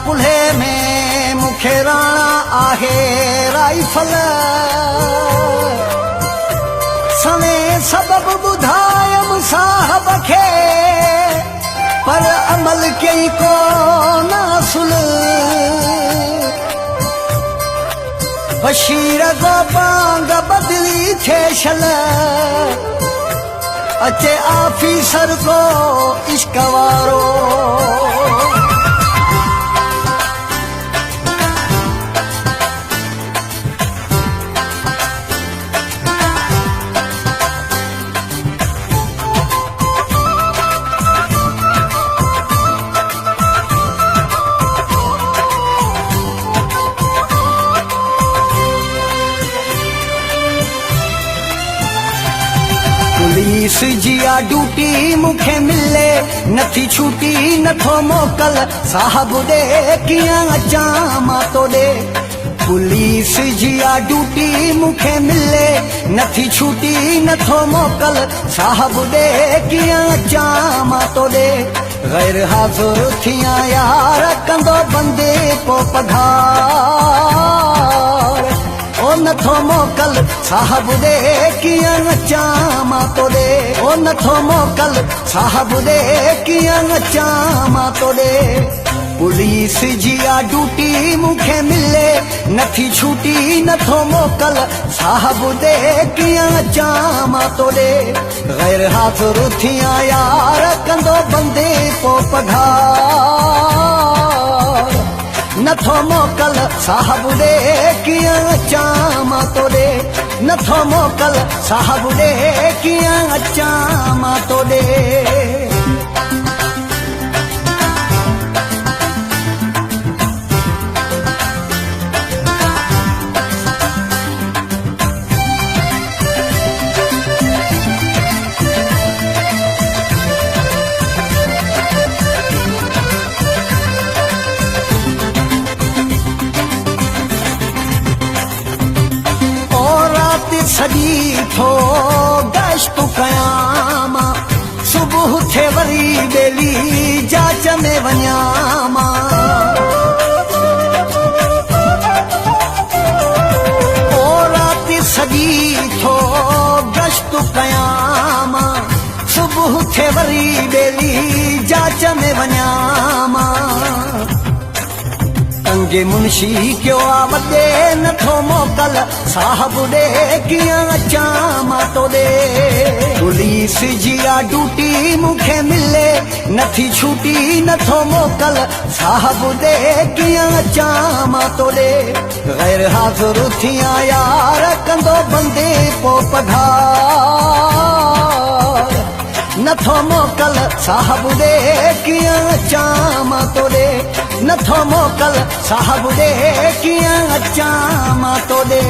कुल्हे में मुखे राणा आहे राइफल सने सबब ॿुधायम साहब खे पर अमल कई को नासुल बशीर गो बांग बदली थे शल अचे ऑफिसर को इश्क वारो पुलिस जिया ड्यूटी मुखे मिले नथी छुटी नथो मोकल साहब दे कियां अचां मां तो दे पुलिस जिया ड्यूटी मुखे मिले नथी छुटी नथो मोकल साहब दे कियां अचां मां तो दे गैर हाज़ुर थियां यार कंदो बंदे को पघार ओ नथो मोकल साहब दे कियां अचां मां तो दे ओ नथो मोकल साहब दे कियां अचां मां तो दे पुलिस जिया ड्यूटी मुखे मिले नथी छुटी नथो मोकल साहब दे कियां अचां मां तो दे गैर हाज़ुर थियां यार कंदो बंदे को पघार नथो मोकल साहब दे कियां अचां मां तो दे नथो मोकल साहब दे कियां अचां मां तो दे सजी थो गश्त कयां मां सुबुह थे वरी बेली जाच में वञां मां ओ राति सजी थो गश्त कयां मां सुबुह थे वरी बेली जाच में वञां मां तंगे मुंशी क्यों आवदे नथो मोकल साहब दे कियां अचां मां तो दे पुलिस जिया ड्यूटी मुखे मिले नथी छुटी नथो मोकल साहब दे कियां अचां मां तो दे गैर हाज़ुर थियां यार कंदो बंदे को पघार नथो मोकल साहब दे कियां अचां मां तो दे नथो मोकल साहब दे कियां अचां मां तो दे